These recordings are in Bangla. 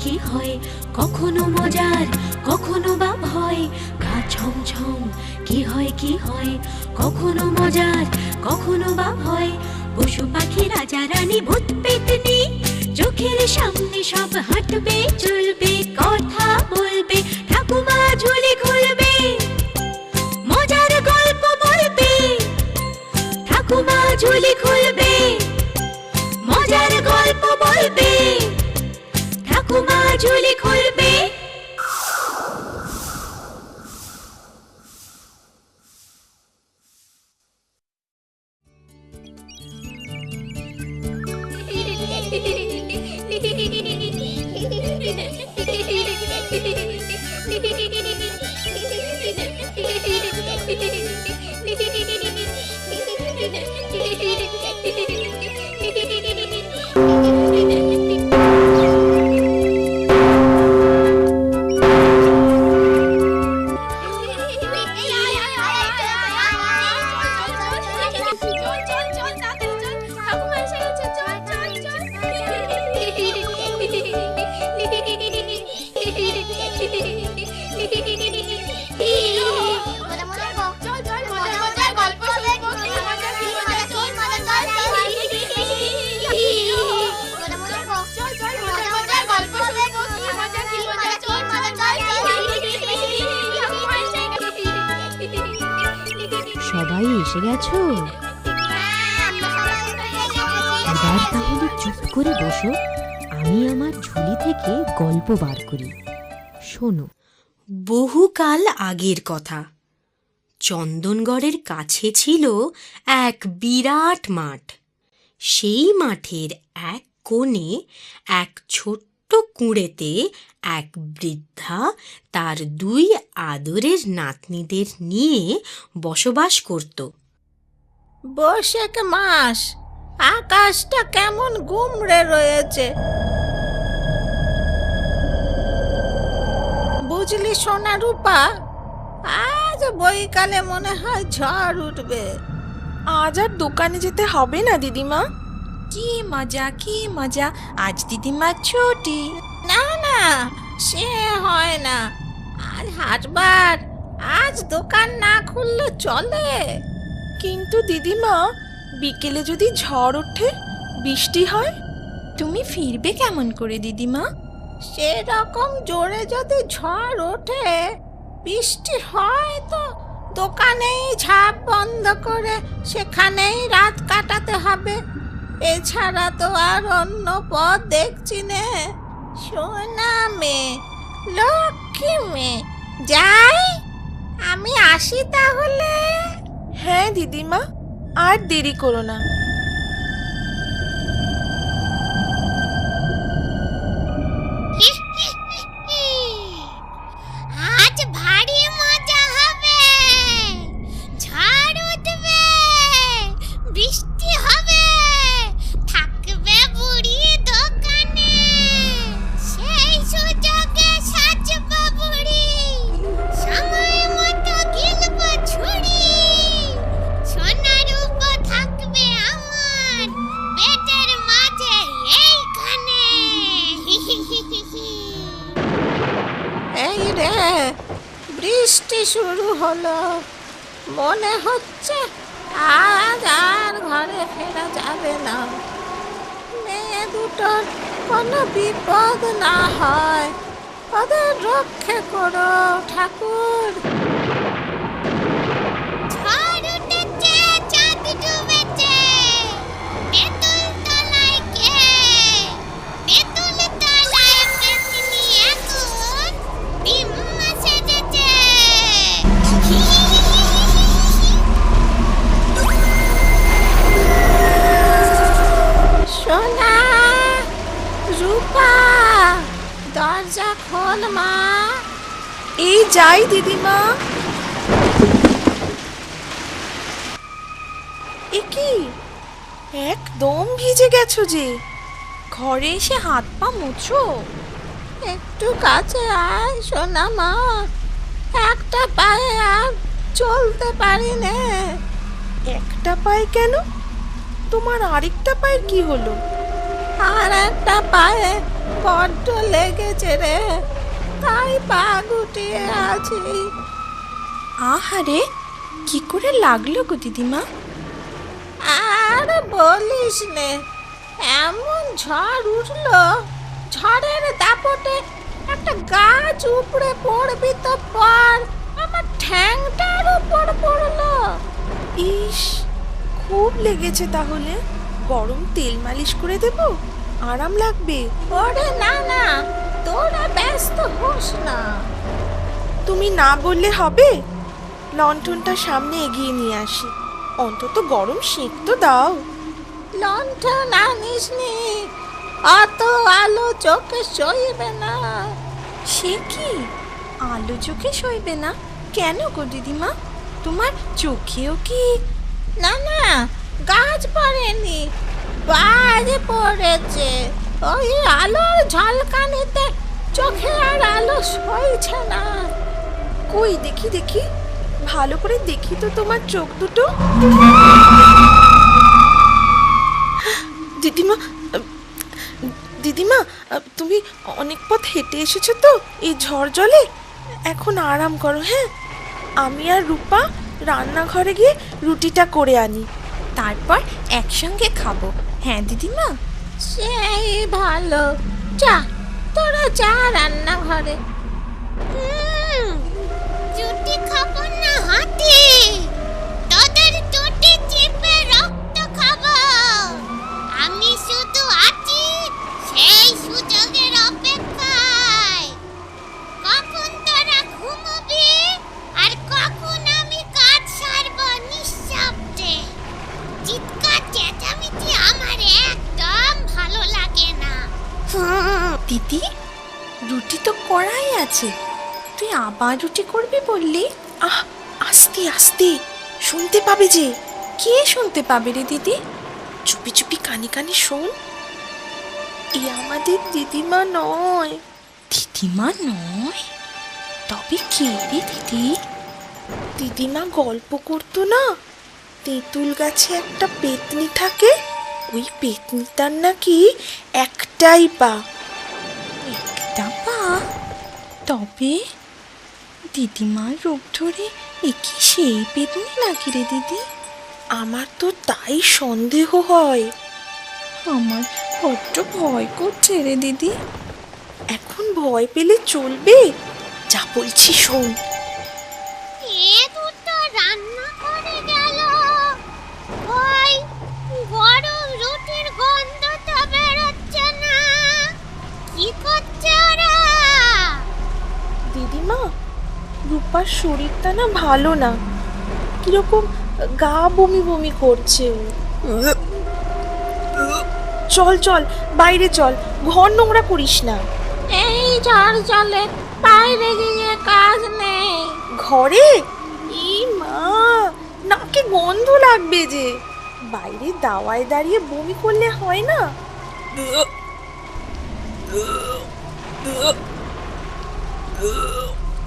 কি হয়, কখনো মজার কখনো বা ভয়। গা ছমছম কি হয় কি হয়, কখনো মজার কখনো বা ভয়। পশু পাখি রাজা রানী ভূত পেতনি চোখের সামনে সব হাঁটবে চলবে, কথা বলবে, ঠাকুমা ঝুলি খুলবে, মজার গল্প বলবে। ঠাকুমা ঝুলি খুলবে, মজার গল্প বলবে, ঠাকুমা ঝুলি খুলবে। সবাই এসে গেছো? এবার তাহলে চুপ করে বসো, আমি আমার ঝুলি থেকে গল্প বার করি। শোনো। বহুকাল আগের কথা। চন্দনগড়ের কাছে ছিল এক বিরাট মাঠ। সেই মাঠের এক কোণে এক ছোট্ট কুঁড়েতে এক বৃদ্ধা তার দুই আদরের নাতনিদের নিয়ে বসবাস করত। বৈশাখ মাস, আকাশটা কেমন গুমড়ে রয়েছে। বুঝলি সোনা রূপা, আজ বৈকালে মনে হয় ঝড় উঠবে। আজ আর দোকানে যেতে হবে না দিদিমা। কি মজা কি মজা, আজ দিদিমার ছুটি। না না, সে হয় না, আজ হাটবার, আজ দোকান না খুললে চলে। কিন্তু দিদিমা, বিকেলে যদি ঝড় ওঠে, বৃষ্টি হয়? তুমি ফিরবে কেমন করে দিদিমা? সেরকম জোরে যদি ঝড় ওঠে, বৃষ্টি হয়, তো দোকানেই ঝাঁপ বন্ধ করে সেখানেই রাত কাটাতে হবে। এছাড়া তো আর অন্য পথ দেখছি নে। সোনা মেয়ে, লক্ষ্মী মেয়ে, যাই, আমি আসি তাহলে। হ্যাঁ দিদিমা, আর দেরি করো না। আজ ভারী মজা হবে, ঝড় উঠবে, বৃষ্টি হবে, থাকবে বুড়ি দোকানে, সেই সুযোগে সাজবো বুড়ি, সময় মতো গিলবো ছুরি, সোনার উপর থাকবে আমার পেটের মাঝে এইখানে। এই রে, বৃষ্টি শুরু হলো, মনে হচ্ছে আজ আর ঘরে ফেরা যাবে না। মেয়ে দুটোর কোনো বিপদ না হয়, ওদের রক্ষে করো ঠাকুর। ঝড় উঠেছে, চাঁদ ডুবেছে, তেঁতুল তলায় কে? তেঁতুল তলায় পেতনি এখন ডিম সেজেছে। সোনা রূপা, দরজা খোল মা। এই যাই দিদিমা। এ কি, একদম ভিজে গেছো যে, ঘরে এসে হাত পা মুছো। একটু কাছে আয় সোনা মা, একটা পায়ে আর চলতে পারি নে। একটা পায়ে কেন? তোমার আরেকটা পায়ের কি হলো? আর একটা পায়ে বড্ড লেগেছে রে, তাই পা গুটিয়ে আছি। আহারে, কি করে লাগলো গো দিদিমা? আর বলিস নে, এমন ঝড় উঠলো, ঝড়ের দাপটে একটা গাছ উপড়ে পড়বি তো পর, আমার ঠ্যাংটার উপর পড়লো। ইস, খুব লেগেছে তাহলে। গরম তেল মালিশ করে দেব, আরাম লাগবে। ওরে না না, তোরা ব্যস্ত হোস না। তুমি না বললে হবে? লণ্ঠনটা সামনে এগিয়ে নিয়ে আসি, অন্তত গরম সেঁক তো দাও। লণ্ঠন আনিস নি, অত আলো চোখে সইবে না। সে কি, আলো চোখে সইবে না কেন গো দিদিমা? তোমার চোখেও কি? না না, গাছ পড়েনি, বাজে পড়েছে। ওই আলোর ঝলকানিতে চোখে আর আলো সইছে না। কই দেখি দেখি, ভালো করে দেখি তো তোমার চোখ দুটো। দিদিমা, দিদিমা, তুমি অনেক পথ হেঁটে এসেছো তো এই ঝড় জলে। এখন আরাম করো, হ্যাঁ? আমি আর রূপা রান্নাঘরে গিয়ে রুটিটা করে আনি, তারপর একসঙ্গে খাবো। হ্যাঁ দিদিমা। সেই ভালো, যা তোরা যা রান্নাঘরে। রুটি খাবো না হাতে, তোদের চুটি চিপে রক্ত খাবো। আমি শুধু আছি সেই সুযোগের অপেক্ষায়, কখন তোরা ঘুমবি আর কখন আমি কাজ সারবো নিঃশব্দে। চিৎকার চেঁচামেচি আমার একদম ভালো লাগে না। দিদি, রুটি তো কড়াই আছে, তুই আবার রুটি করবি বললি? আহ, আস্তে আস্তে, শুনতে পাবে যে। কে শুনতে পাবে রে দিদি? চুপি চুপি কানে কানে শোন। এ আমাদের দিদিমা নয়। দিদিমা নয়? তবে কে রে দিদি? দিদিমা গল্প করতো না, তেঁতুল গাছে একটা পেতনি থাকে, ওই পেতনিটার নাকি একটাই পা। একটা পা? তবে দিদিমার রূপ ধরে এ কি সেই পেতনি নাকি রে দিদি? আমার তো তাই সন্দেহ হয়। আমার বড্ড ভয় করছে রে দিদি। এখন ভয় পেলে চলবে, যা বলছি শোন। এ দুটো রান্না করে গেল, ওই গরম রুটির গন্ধটা বেরোচ্ছে না। কি করছে ওরা? দিদিমা, রূপার শরীরটা না ভালো না, কিরকম গা বমি বমি করছে ও। চল চল, বাইরে চল, ঘর নোংরা করিস না। এই ঝড় জলে বাইরে গিয়ে কাজ নেই। ঘরে? ই মা, নাকে গন্ধ লাগবে যে। বাইরে দাওয়ায় দাঁড়িয়ে বমি করলে হয় না?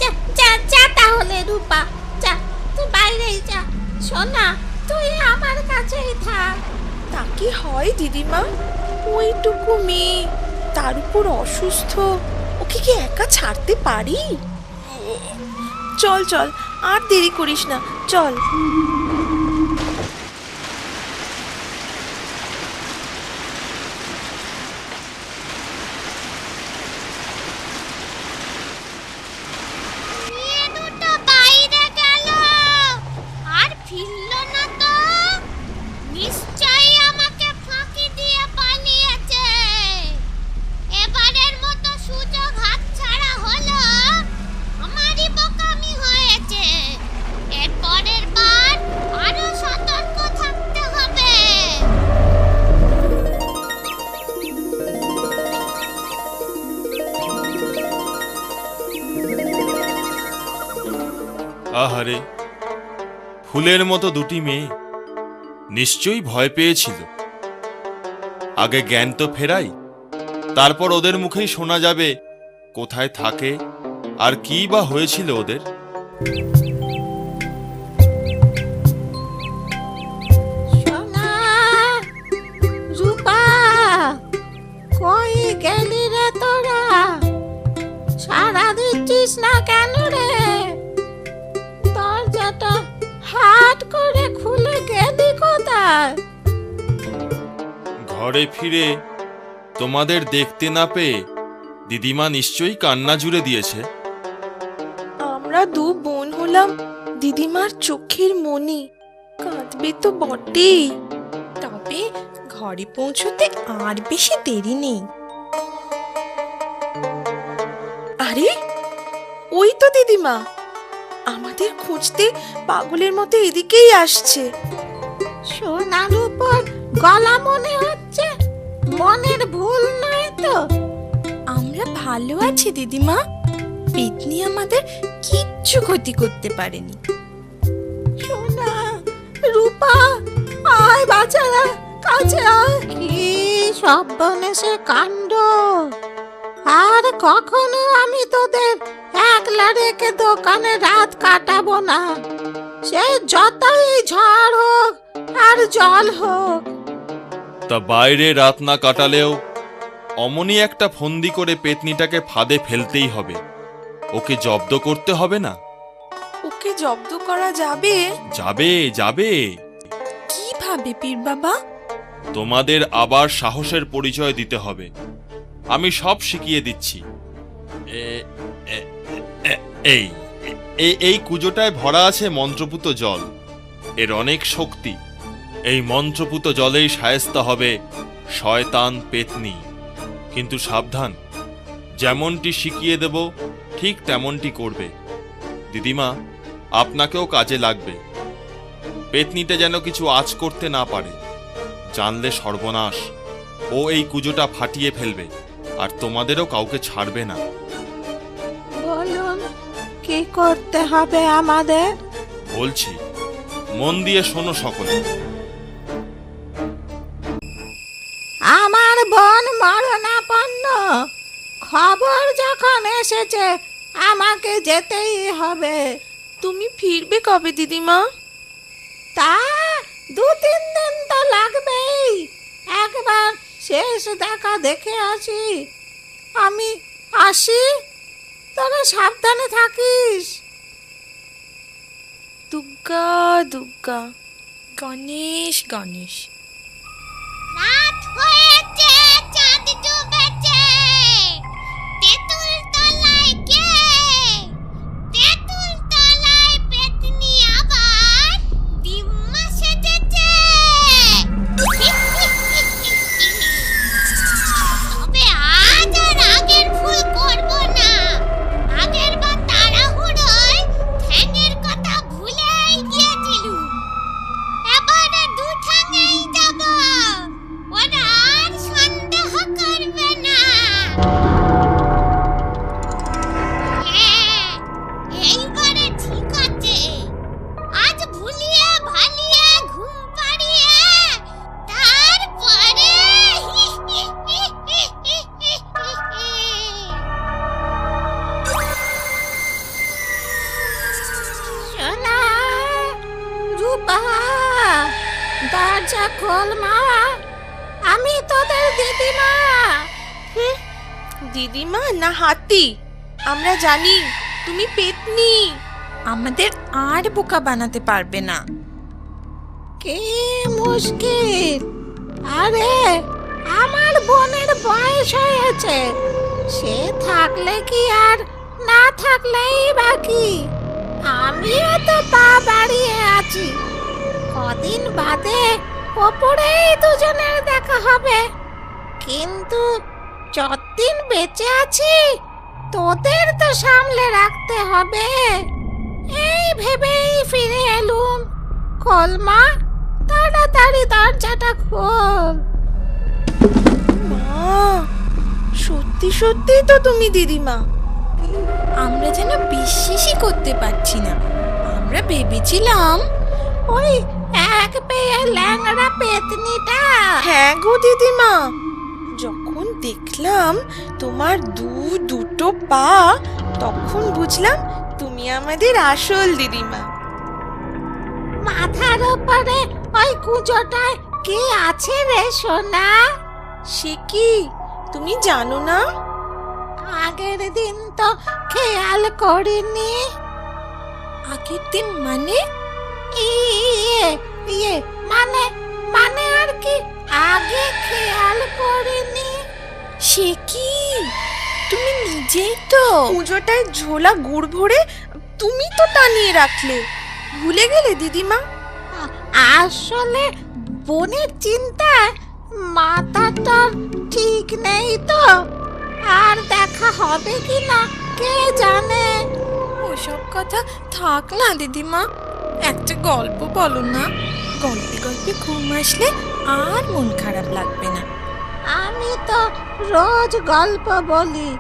যা যা যা তাহলে রূপা, যা তুই বাইরেই যা। সোনা, তুই আমার কাছেই থাক। তা কি হয় দিদিমা, ওইটুকু মেয়ে, তার উপর অসুস্থ, ওকে কি একা ছাড়তে পারি? চল চল, আর দেরি করিস না, চল। এ দুটো বাইরে গেল, আর ফিরল না তো। নিশ্চয়ই আমাকে ফাঁকি দিয়ে পালিয়েছে। এবারের মতো সুযোগ হাতছাড়া হলো, আমারই বোকামি হয়েছে। এরপরের বার আরো সতর্ক থাকতে হবে। আহারে, ফুলের মতো দুটি মেয়ে নিশ্চয়ই ভয় পেয়েছিল। আগে জ্ঞান তো ফেরাই, তারপর ওদের মুখেই শোনা যাবে কোথায় থাকে আর কি বা হয়েছিল ওদের। সোনা, রূপা, কই গেলি রে? ঘরে ফিরে তোমাদের দেখতে না পেয়ে দিদিমা নিশ্চয়ই কান্না জুড়ে দিয়েছে। আমরা দু বোন হলাম দিদিমার চোখের মনি, কাঁদবে তো বটেই। তবে ঘরে পৌঁছতে আর বেশি দেরি নেই। আরে ওই তো দিদিমা, আমাদের খুঁজতে পাগলের মতো এদিকেই আসছে। সোনার উপর গলা মনে হচ্ছে, মনের ভুল নয় তো? আমরা ভালো আছি দিদিমা, পেতনি আমাদের কিচ্ছু ক্ষতি করতে পারেনি। সোনা, রূপা, আয় বাচ্চারা, কাছে আয়। কি সর্বনেশে কাণ্ড! আর কখনো আমি তোদের একলা রেখে দোকানে রাত কাটাবো না, সে যতই ঝড় হোক আর জল হোক। তা বাইরে রাত না কাটালেও অমনি একটা ফন্দি করে পেতনিটাকে ফাঁদে ফেলতেই হবে। ওকে জব্দ করতে হবে না? ওকে জব্দ করা যাবে? যাবে যাবে। কিভাবে পীর বাবা? তোমাদের আবার সাহসের পরিচয় দিতে হবে। আমি সব শিখিয়ে দিচ্ছি। এই এই কুজোটায় ভরা আছে মন্ত্রপুত জল। এর অনেক শক্তি। এই মন্ত্রপুত জলেই শায়েস্তা হবে শয়তান পেতনি। কিন্তু সাবধান, যেমনটি শিখিয়ে দেব ঠিক তেমনটি করবে। দিদিমা, আপনাকেও কাজে লাগবে। পেতনিটা যেন কিছু আঁচ করতে না পারে, জানলে সর্বনাশ। ও এই কুজোটা ফাটিয়ে ফেলবে, আর তোমাদেরও কাউকে ছাড়বে না। বলুন, কি করতে হবে আমাদের? বলছি, মন দিয়ে শোনো সকলে। আমার বোন মরণাপন্ন, খবর যখন এসেছে আমাকে যেতেই হবে। তুমি ফিরবে কবে দিদিমা? তা 2-3 দিন তো লাগবেই। একবার শেষ দেখা দেখে আসি। আমি আসি, তোরা সাবধানে থাকিস। দুর্গা দুর্গা। গণেশ গণেশ। রাত হয়েছে, চাঁদ ডুবেছে। তেঁতুল তলায় কে? তেঁতুল তলায় পেতনি আবার ডিম্মা সেজেছে। তবে আজ আর আগের ভুল করব না। আগের বার তাড়াহুড়োয় ঠ্যাঙের কথা ভুলেই গিয়েছিলুম। এবারে 2 ঠ্যাঙেই যাব, ওরা আর সন্দেহ করবে না। হ্যাঁ, এইবারে ঠিক আছে। আজ ভুলিয়ে ভালিয়ে ঘুম পাড়িয়ে তারপরে সোনা, রূপা, দরজা খোল মা, আমি তোদের দিদিমা। দিদিমা না হাতি? আমরা জানি তুমি পেতনি। আমাদের আর বোকা বানাতে পারবে না। কি মুশকিল! আরে, আমার বোনের বয়স হয়েছে, সে থাকলে কি আর না থাকলেই বাকি। আমিও তো পা বাড়িয়ে আছি। কদিন বাদে ওপরেই দুজনের দেখা হবে। কিন্তু যতদিন বেঁচে আছি তোদের তো সামলে রাখতে হবে। এই ভেবেই ফিরে এলুম। খোল মা, তাড়াতাড়ি দরজাটা খোল। মা, সত্যি সত্যি তো তুমি দিদিমা? আমরা যেন বিশ্বাসই করতে পারছি না। আমরা ভেবেছিলাম ওই এক পেয়ে ল্যাংড়া পেতনিটা। হ্যাঁ গো দিদিমা, যখন দেখলাম তোমার দুটো পা, তখন বুঝলাম তুমি আমাদের আসল দিদিমা। মাথার উপরে ওই কুঁজোটায় কি আছে রে সোনা? সে কি তুমি জানো না? আগের দিন তো খেয়াল করিনি। আগের দিন মানে? ইয়ে ইয়ে মানে মানে আর কি আগে খেয়াল জাল পড়েনি। সে কি, তুমি নিজেই তো। পুজোটায় ঝোলা গুড় ভরে তুমি তো টানিয়ে রাখলে, ভুলে গেলে দিদিমা? আসলে বোনের চিন্তায় মাথাটা ঠিক নেই তো, আর দেখা হবে কিনা কে জানে। ওসব কথা থাক না দিদিমা, একটা গল্প বলো না। গল্পে গল্পে ঘুম আসলে আর মন খারাপ লাগবে না। আমি তো রোজ গল্প বলি,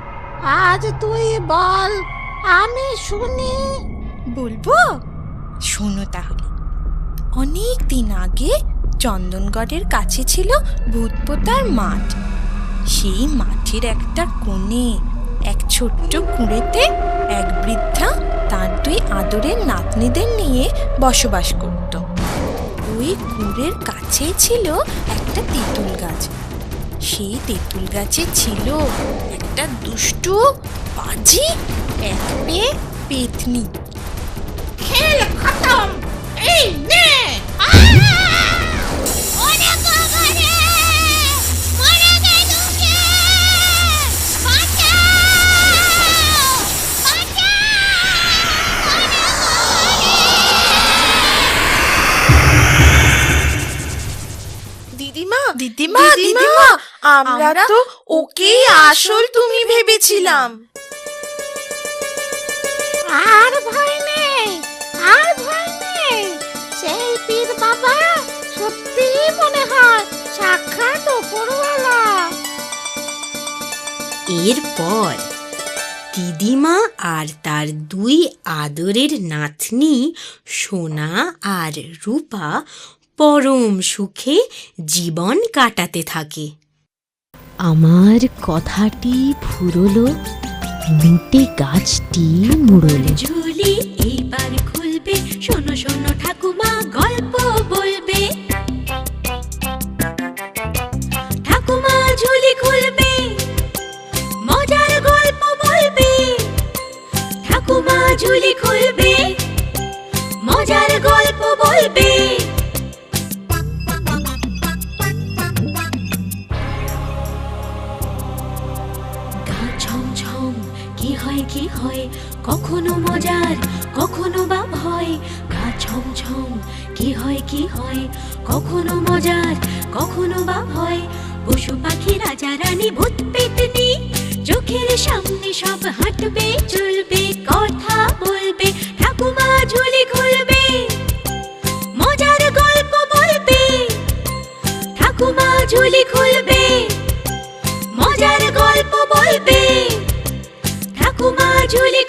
আজ তুই বল, আমি শুনি। বলবো, শোনো তাহলে। অনেক দিন আগে চন্দনগড়ের কাছে ছিল ভূতপোতার মাঠ। সেই মাঠের একটা কোণে এক ছোট্ট কুঁড়েতে এক বৃদ্ধা তার দুই আদরের নাতনিদের নিয়ে বসবাস করত। ওই কুঁড়ের কাছেই ছিল একটা তেঁতুল গাছ। সেই তেঁতুল গাছে ছিল একটা দুষ্টু পাজি এক পেয়ে পেতনি। খেল খতম, এই নে। ওরে বাবা রে, মরে গেল কে? বাঁচাও! বাঁচাও! ওরে বাবা রে! দিদিমা দিদিমা, দিদিমা, আমরা তো ওকেই আসল তুমি ভেবেছিলাম। আর ভয় নেই, আর ভয় নেই। সেই পীর বাবা সত্যি মনে হয় সাক্ষাৎ উপরওয়ালা। এরপর দিদিমা আর তার দুই আদরের নাতনি সোনা আর রূপা পরম সুখে জীবন কাটাতে থাকে। আমার কথাটি ফুরলো, লুটে গাছটি মুড়লো। ঝুলি এইবার খুলবে, শোনো শোনো ঠাকুমা গল্প বলবে। ঠাকুমা ঝুলি খুলবে, মজার গল্প বলবে। ঠাকুমা ঝুলি খুলবে, মজার গল্প বলবে। গা ছমছম, কি হয় কি হয়, কখনো মজার কখনো বা ভয়। গা ছমছম, কি হয় কি হয়, কখনো মজার কখনো বা ভয়। পশু পাখি রাজা রানী ভূত পেতনি চোখের সামনে সব হাঁটবে চলবে, কথা বলবে। ঠাকুমা ঝুলি খুলবে, মজার গল্প বলবে। ঠাকুমা ঝুলি খুলবে, মজার গল্প বলবে। ঠাকুমা ঝুলি